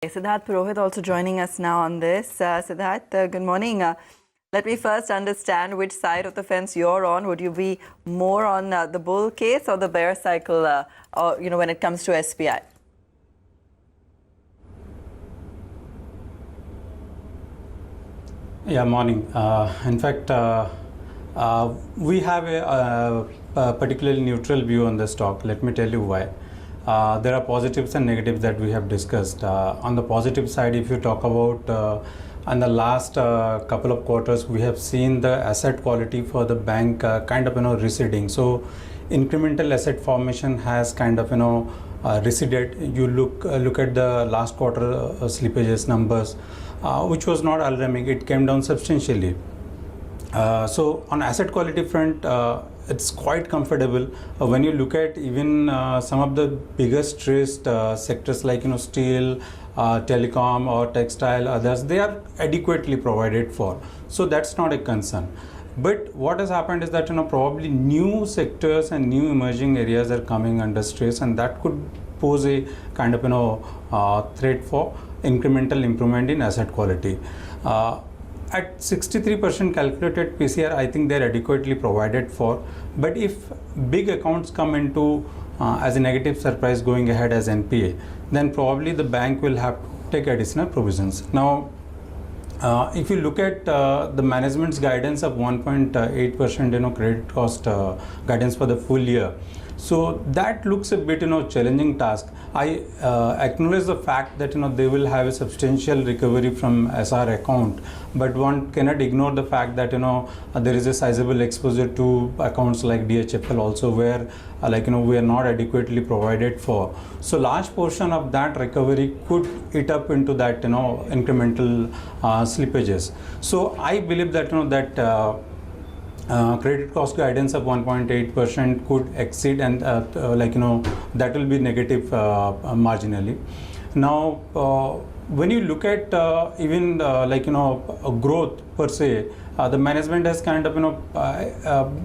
Siddharth Purohit also joining us now on this. Siddharth, good morning. Let me first understand which side of the fence you're on. Would you be more on the bull case or the bear cycle, when it comes to SBI? Yeah, morning. In fact, we have a particularly neutral view on the stock. Let me tell you why. There are positives and negatives that we have discussed. On the positive side, if you talk about in the last couple of quarters, we have seen the asset quality for the bank kind of receding. So incremental asset formation has kind of receded. You look at the last quarter slippages numbers, which was not alarming. It came down substantially. So on asset quality front, it's quite comfortable. When you look at even some of the biggest stressed sectors like steel, telecom or textile, others, they are adequately provided for. So that's not a concern. But what has happened is that probably new sectors and new emerging areas are coming under stress, and that could pose a kind of threat for incremental improvement in asset quality. At 63% calculated PCR, I think they're adequately provided for. But if big accounts come into as a negative surprise going ahead as NPA, then probably the bank will have to take additional provisions. Now, if you look at the management's guidance of 1.8% credit cost guidance for the full year, so that looks a bit challenging task. I acknowledge the fact that they will have a substantial recovery from SR account, but one cannot ignore the fact that there is a sizable exposure to accounts like DHFL also, where we are not adequately provided for. So large portion of that recovery could eat up into that incremental slippages. So I believe that credit cost guidance of 1.8% could exceed, and that will be negative marginally. Now, when you look at even growth per se, the management has kind of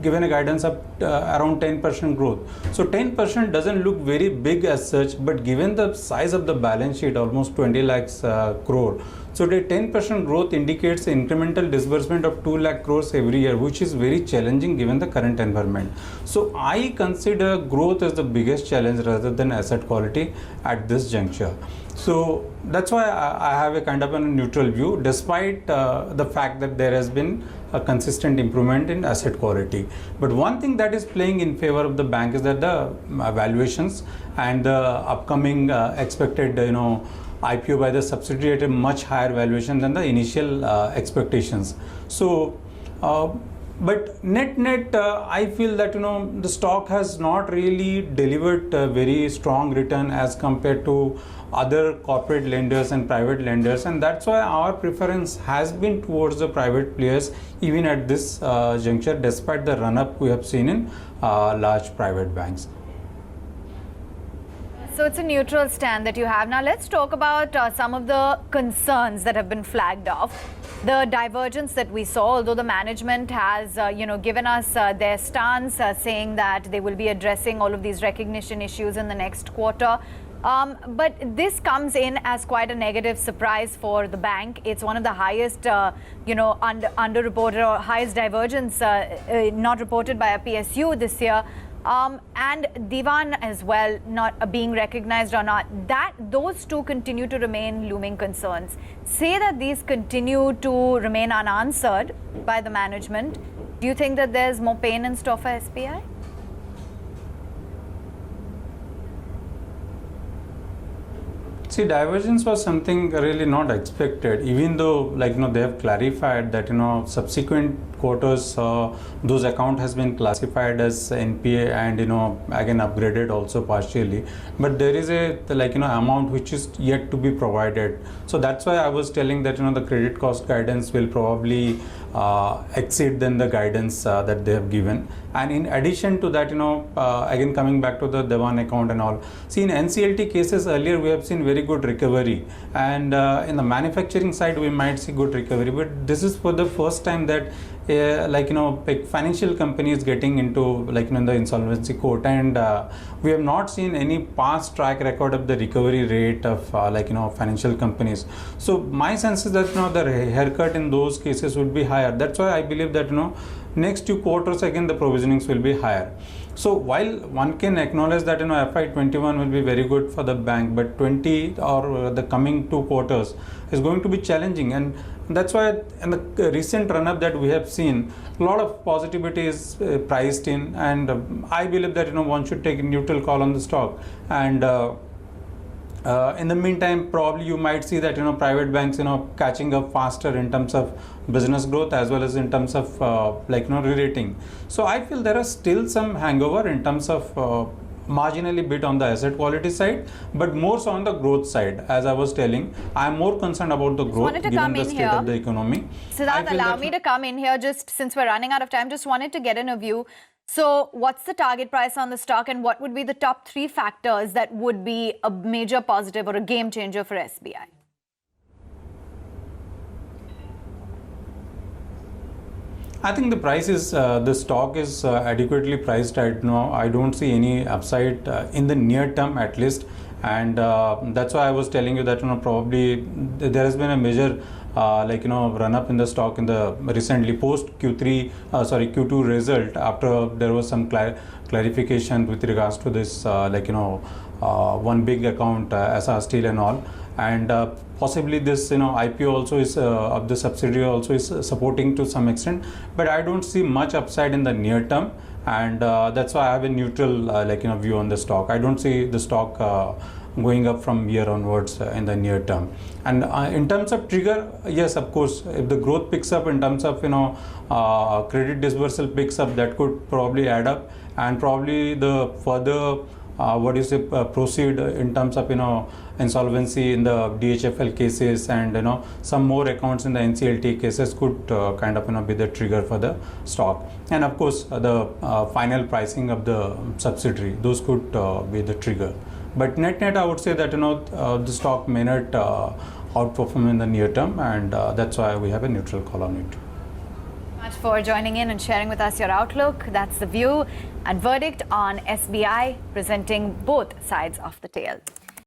given a guidance of around 10% growth. So 10% doesn't look very big as such, but given the size of the balance sheet, almost 20 lakhs crore, so the 10% growth indicates incremental disbursement of 2 lakh crores every year, which is very challenging given the current environment. So I consider growth as the biggest challenge rather than asset quality at this juncture. So that's why I have a kind of a neutral view, despite the fact that there has been a consistent improvement in asset quality. But one thing that is playing in favor of the bank is that the valuations and the upcoming expected IPO by the subsidiary at a much higher valuation than the initial expectations. So but net I feel that the stock has not really delivered a very strong return as compared to other corporate lenders and private lenders, and that's why our preference has been towards the private players even at this juncture, despite the run-up we have seen in large private banks. So it's a neutral stand that you have. Now let's talk about some of the concerns that have been flagged off. The divergence that we saw, although the management has given us their stance, saying that they will be addressing all of these recognition issues in the next quarter. But this comes in as quite a negative surprise for the bank. It's one of the highest, underreported or highest divergence not reported by a PSU this year. And Divan as well, not being recognized or not, those two continue to remain looming concerns. Say that these continue to remain unanswered by the management. Do you think that there's more pain in store for SBI? See, divergence was something really not expected, even though they have clarified that subsequent quarters those account has been classified as NPA and again upgraded also partially, but there is a amount which is yet to be provided. So that's why I was telling that the credit cost guidance will probably exceed than the guidance that they have given. And in addition to that, again coming back to the Dewan account and all, see, in NCLT cases earlier we have seen very good recovery, and in the manufacturing side we might see good recovery, but this is for the first time that financial companies getting into in the insolvency court, and we have not seen any past track record of the recovery rate of financial companies. So my sense is that the haircut in those cases would be higher. That's why I believe that next 2 quarters again the provisionings will be higher. So while one can acknowledge that FY21 will be very good for the bank, but 20 or the coming 2 quarters is going to be challenging, and that's why in the recent run-up that we have seen, a lot of positivity is priced in, and I believe that one should take a neutral call on the stock. And in the meantime, probably you might see that private banks catching up faster in terms of business growth as well as in terms of re-rating. So I feel there are still some hangover in terms of marginally bit on the asset quality side, but more so on the growth side. As I was telling, I am more concerned about the growth given the state of the economy. Siddharth, allow me to come in here just since we're running out of time. Just wanted to get in a view. So what's the target price on the stock, and what would be the top 3 factors that would be a major positive or a game changer for SBI? I think the price is, the stock is adequately priced right now. I don't see any upside in the near term at least. And that's why I was telling you that probably there has been a major run up in the stock in the recently post Q2 result, after there was some clarification with regards to this one big account, SR Steel and all, and possibly this IPO also is of the subsidiary also is supporting to some extent, but I don't see much upside in the near term, and that's why I have a neutral view on the stock. I don't see the stock going up from here onwards in the near term. And in terms of trigger, yes, of course, if the growth picks up in terms of credit disbursal picks up, that could probably add up, and probably the further proceed in terms of insolvency in the DHFL cases, and some more accounts in the NCLT cases could kind of be the trigger for the stock. And of course the final pricing of the subsidiary, those could be the trigger. But net I would say that the stock may not outperform in the near term, and that's why we have a neutral call on it. Much for joining in and sharing with us your outlook. That's the view and verdict on SBI, presenting both sides of the tale.